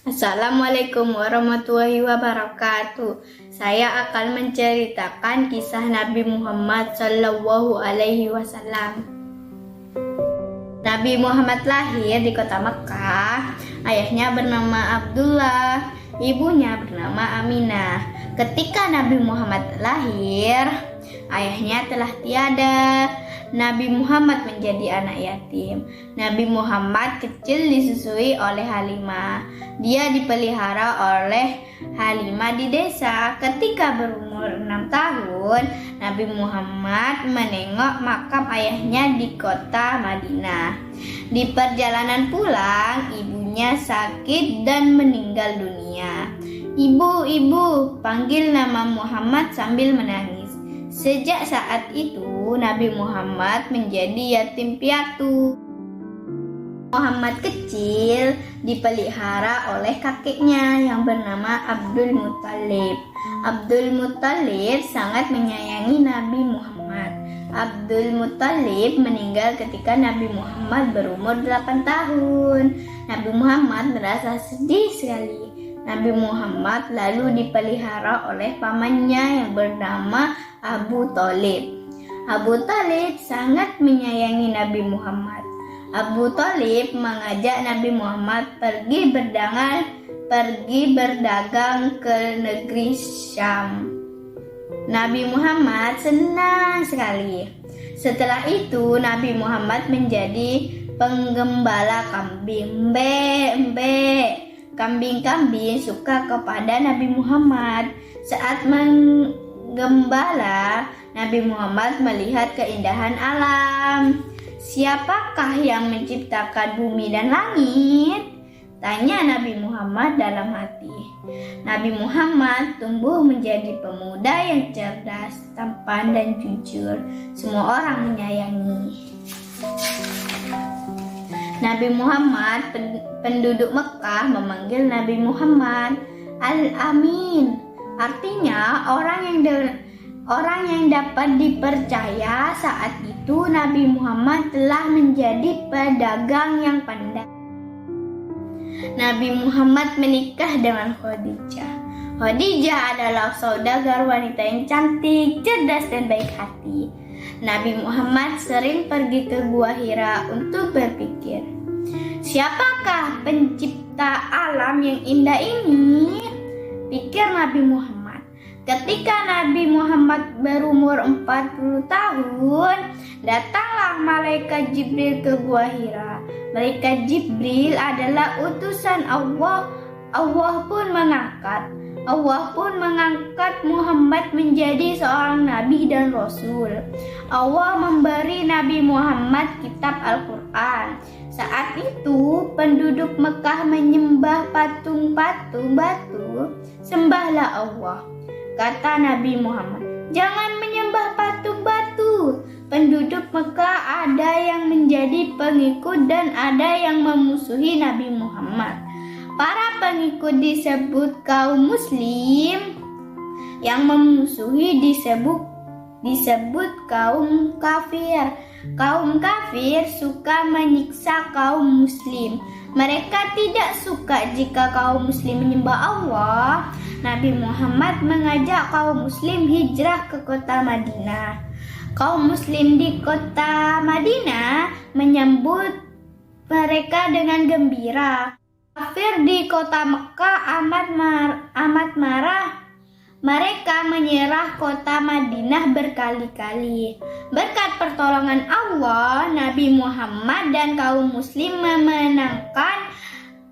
Assalamualaikum warahmatullahi wabarakatuh. Saya akan menceritakan kisah Nabi Muhammad Sallallahu Alaihi Wasallam. Nabi Muhammad lahir di kota Mekah. Ayahnya bernama Abdullah, ibunya bernama Aminah. Ketika Nabi Muhammad lahir, ayahnya telah tiada. Nabi Muhammad menjadi anak yatim. Nabi Muhammad kecil disusui oleh Halimah. Dia dipelihara oleh Halimah di desa. Ketika berumur 6 tahun, Nabi Muhammad menengok makam ayahnya di kota Madinah. Di perjalanan pulang, ibunya sakit dan meninggal dunia. "Ibu, ibu," panggil nama Muhammad sambil menangis. Sejak saat itu, Nabi Muhammad menjadi yatim piatu. Muhammad kecil dipelihara oleh kakeknya yang bernama Abdul Muthalib. Abdul Muthalib sangat menyayangi Nabi Muhammad. Abdul Muthalib meninggal ketika Nabi Muhammad berumur 8 tahun. Nabi Muhammad merasa sedih sekali. Nabi Muhammad lalu dipelihara oleh pamannya yang bernama Abu Thalib. Abu Thalib sangat menyayangi Nabi Muhammad. Abu Thalib mengajak Nabi Muhammad pergi berdagang ke negeri Syam. Nabi Muhammad senang sekali. Setelah itu Nabi Muhammad menjadi penggembala kambing. Kambing-kambing suka kepada Nabi Muhammad. Saat menggembala, Nabi Muhammad melihat keindahan alam. "Siapakah yang menciptakan bumi dan langit?" tanya Nabi Muhammad dalam hati. Nabi Muhammad tumbuh menjadi pemuda yang cerdas, tampan dan jujur. Semua orang menyayangi. Nabi Muhammad, penduduk Mekah memanggil Nabi Muhammad Al-Amin. Artinya orang yang dapat dipercaya. Saat itu Nabi Muhammad telah menjadi pedagang yang pandai. Nabi Muhammad menikah dengan Khadijah. Khadijah adalah saudagar wanita yang cantik, cerdas dan baik hati. Nabi Muhammad sering pergi ke Gua Hira untuk berpikir, "Siapakah pencipta alam yang indah ini?" pikir Nabi Muhammad. Ketika Nabi Muhammad berumur 40 tahun, datanglah malaikat Jibril ke Gua Hira. Malaikat Jibril adalah utusan Allah. Allah pun mengangkat Muhammad menjadi seorang nabi dan rasul. Allah memberi Nabi Muhammad kitab Al-Quran. Saat itu penduduk Mekah menyembah patung-patung batu. "Sembahlah Allah," kata Nabi Muhammad. "Jangan menyembah patung batu." Penduduk Mekah ada yang menjadi pengikut dan ada yang memusuhi Nabi Muhammad. Para pengikut disebut kaum muslim, yang memusuhi disebut kaum kafir. Kaum kafir suka menyiksa kaum muslim. Mereka tidak suka jika kaum muslim menyembah Allah. Nabi Muhammad mengajak kaum muslim hijrah ke kota Madinah. Kaum muslim di kota Madinah menyambut mereka dengan gembira. Kafir di kota Mekah amat marah. Mereka menyerah kota Madinah berkali-kali. Berkat pertolongan Allah, Nabi Muhammad dan kaum muslim memenangkan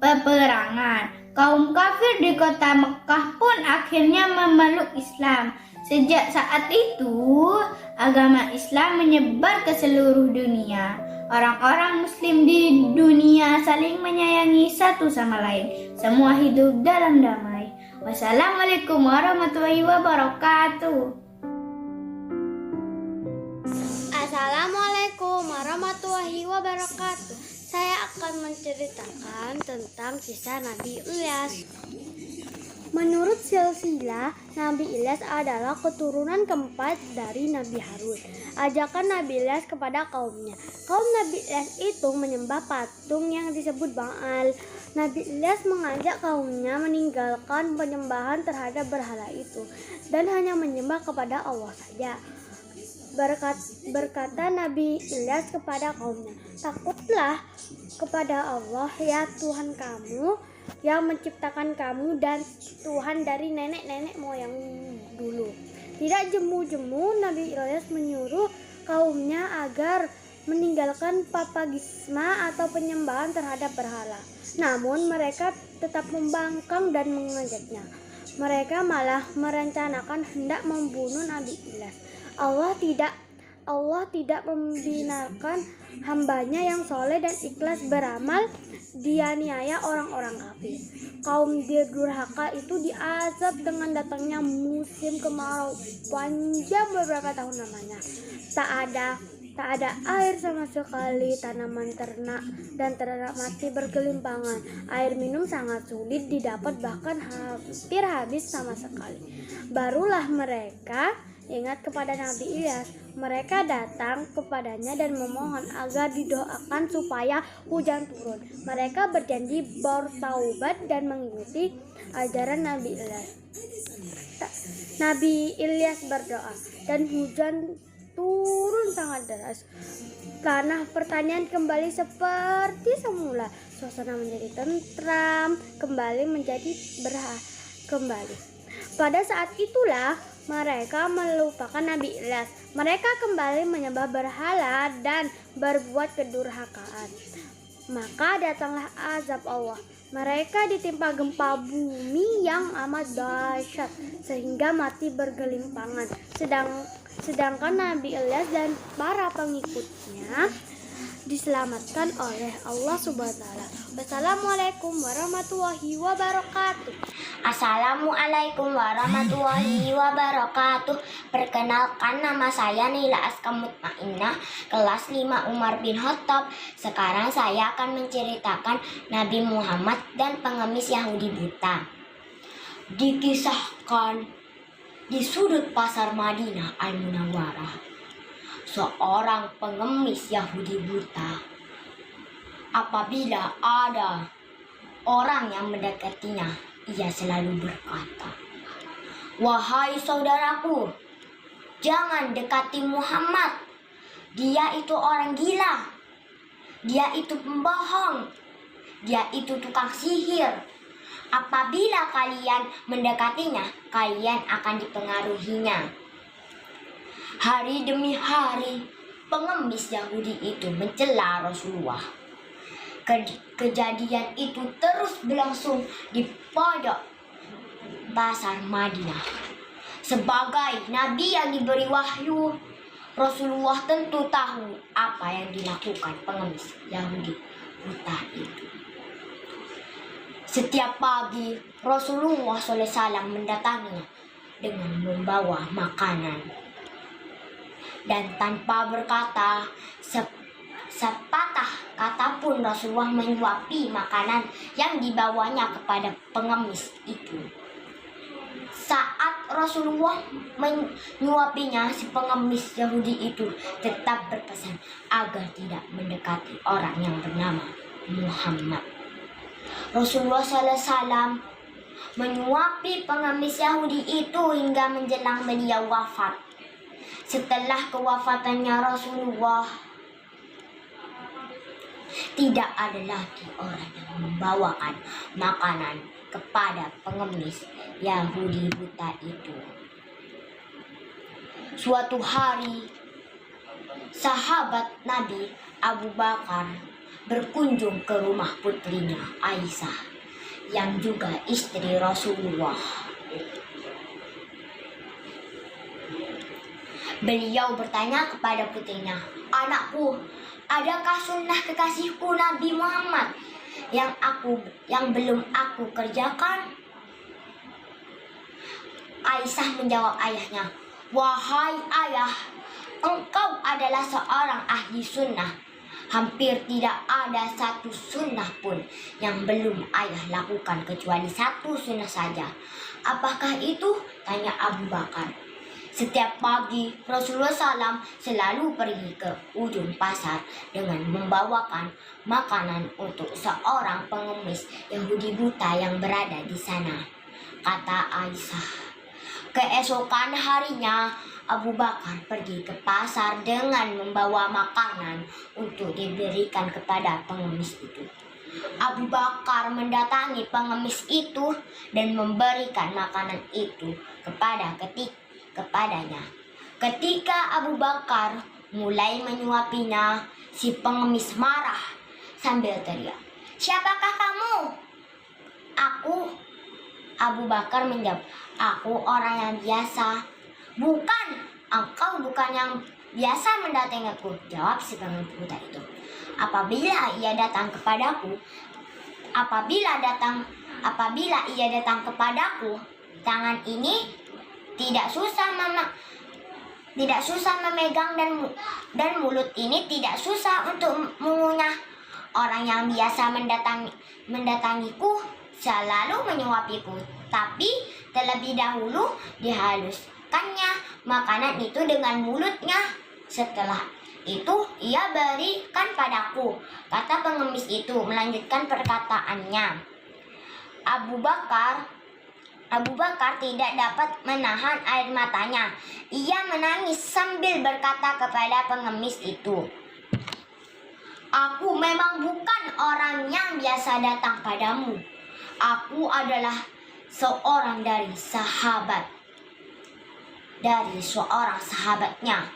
peperangan. Kaum kafir di kota Mekah pun akhirnya memeluk Islam. Sejak saat itu, agama Islam menyebar ke seluruh dunia. Orang-orang muslim di dunia saling menyayangi satu sama lain. Semua hidup dalam damai. Wassalamualaikum warahmatullahi wabarakatuh. Assalamualaikum warahmatullahi wabarakatuh. Saya akan menceritakan tentang kisah Nabi Ilyas. Menurut silsilah, Nabi Ilyas adalah keturunan keempat dari Nabi Harun. Ajakan Nabi Ilyas kepada kaumnya. Kaum Nabi Ilyas itu menyembah patung yang disebut Baal. Nabi Ilyas mengajak kaumnya meninggalkan penyembahan terhadap berhala itu dan hanya menyembah kepada Allah saja. Berkata Nabi Ilyas kepada kaumnya, "Takutlah kepada Allah, ya Tuhan kamu yang menciptakan kamu dan Tuhan dari nenek-nenek moyang dulu." Tidak jemu-jemu Nabi Ilyas menyuruh kaumnya agar meninggalkan papagisma atau penyembahan terhadap berhala. Namun mereka tetap membangkang dan mengejaknya. Mereka malah merencanakan hendak membunuh Nabi Ilyas. Allah tidak membinakan hambanya yang soleh dan ikhlas beramal, dianiaya orang-orang kafir. Kaum durhaka itu diazab dengan datangnya musim kemarau panjang beberapa tahun lamanya. Tak ada air sama sekali, tanaman ternak dan ternak mati bergelimpangan. Air minum sangat sulit didapat, bahkan hampir habis sama sekali. Barulah mereka ingat kepada Nabi Ilyas. Mereka datang kepadanya dan memohon agar didoakan supaya hujan turun. Mereka berjanji bertaubat dan mengikuti ajaran Nabi Ilyas. Nabi Ilyas berdoa dan hujan turun sangat deras. Tanah pertanian kembali seperti semula. Suasana menjadi tentram, kembali menjadi kembali. Pada saat itulah mereka melupakan Nabi Ilyas. Mereka kembali menyembah berhala dan berbuat kedurhakaan. Maka datanglah azab Allah. Mereka ditimpa gempa bumi yang amat dahsyat sehingga mati bergelimpangan. Sedangkan Nabi Ilyas dan para pengikutnya diselamatkan oleh Allah Subhanahu wa taala. Wassalamualaikum warahmatullahi wabarakatuh. Assalamualaikum warahmatullahi wabarakatuh. Perkenalkan, nama saya Naila Aska Mutmainnah, kelas 5 Umar bin Khattab. Sekarang saya akan menceritakan Nabi Muhammad dan pengemis Yahudi buta. Dikisahkan di sudut pasar Madinah Al-Munawwarah, seorang pengemis Yahudi buta. Apabila ada orang yang mendekatinya, ia selalu berkata, "Wahai saudaraku, jangan dekati Muhammad. Dia itu orang gila. Dia itu pembohong. Dia itu tukang sihir. Apabila kalian mendekatinya, kalian akan dipengaruhinya." Hari demi hari, pengemis Yahudi itu mencela Rasulullah. Kejadian itu terus berlangsung di pojok pasar Madinah. Sebagai nabi yang diberi wahyu, Rasulullah tentu tahu apa yang dilakukan pengemis Yahudi buta itu. Setiap pagi Rasulullah SAW mendatanginya dengan membawa makanan, dan tanpa berkata sepatah kata pun Rasulullah menyuapi makanan yang dibawanya kepada pengemis itu. Saat Rasulullah menyuapinya, si pengemis Yahudi itu tetap berpesan agar tidak mendekati orang yang bernama Muhammad. Rasulullah SAW menyuapi pengemis Yahudi itu hingga menjelang beliau wafat. Setelah kewafatannya Rasulullah, tidak ada lagi orang yang membawakan makanan kepada pengemis Yahudi buta itu. Suatu hari, sahabat Nabi Abu Bakar berkunjung ke rumah putrinya Aisyah, yang juga istri Rasulullah. Beliau bertanya kepada putrinya, "Anakku, adakah sunnah kekasihku Nabi Muhammad yang belum aku kerjakan?" Aisyah menjawab ayahnya, "Wahai ayah, engkau adalah seorang ahli sunnah. Hampir tidak ada satu sunnah pun yang belum ayah lakukan kecuali satu sunnah saja." "Apakah itu?" tanya Abu Bakar. Setiap pagi Rasulullah SAW selalu pergi ke ujung pasar dengan membawakan makanan untuk seorang pengemis Yahudi buta yang berada di sana. Kata Aisyah, keesokan harinya Abu Bakar pergi ke pasar dengan membawa makanan untuk diberikan kepada pengemis itu. Abu Bakar mendatangi pengemis itu dan memberikan makanan itu kepadanya. Ketika Abu Bakar mulai menyuapinya, si pengemis marah sambil teriak, "Siapakah kamu?" "Aku," Abu Bakar menjawab, "aku orang yang biasa." "Bukan, engkau bukan yang biasa mendatangiku," jawab si pengemis buta itu. Apabila ia datang kepadaku, tangan ini tidak susah memegang dan mulut ini tidak susah untuk mengunyah. Orang yang biasa mendatangiku selalu menyuapiku, tapi terlebih dahulu dihaluskannya makanan itu dengan mulutnya. Setelah itu ia berikan padaku, kata pengemis itu melanjutkan perkataannya. Abu Bakar tidak dapat menahan air matanya. Ia menangis sambil berkata kepada pengemis itu, "Aku memang bukan orang yang biasa datang padamu. Aku adalah seorang dari seorang sahabatnya.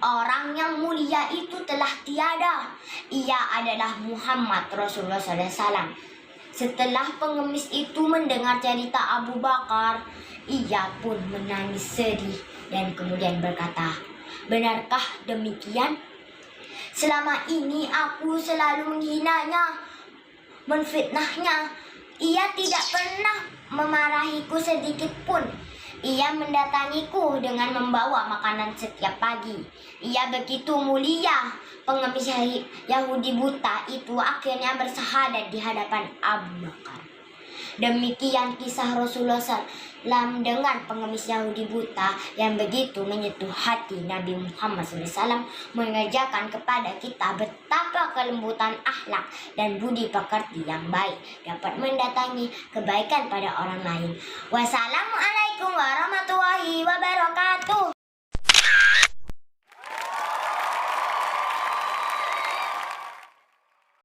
Orang yang mulia itu telah tiada. Ia adalah Muhammad Rasulullah SAW." Setelah pengemis itu mendengar cerita Abu Bakar, ia pun menangis sedih dan kemudian berkata, "Benarkah demikian? Selama ini aku selalu menghinanya, menfitnahnya. Ia tidak pernah memarahiku sedikit pun. Ia mendatangiku dengan membawa makanan setiap pagi. Ia begitu mulia." Pengemis Yahudi buta itu akhirnya bersahadat di hadapan Abu Bakar. Demikian kisah Rasulullah SAW dengan pengemis Yahudi buta yang begitu menyentuh hati Nabi Muhammad SAW, mengajarkan kepada kita betapa kelembutan akhlak dan budi pekerti yang baik dapat mendatangi kebaikan pada orang lain. Wassalamualaikum warahmatullahi wabarakatuh.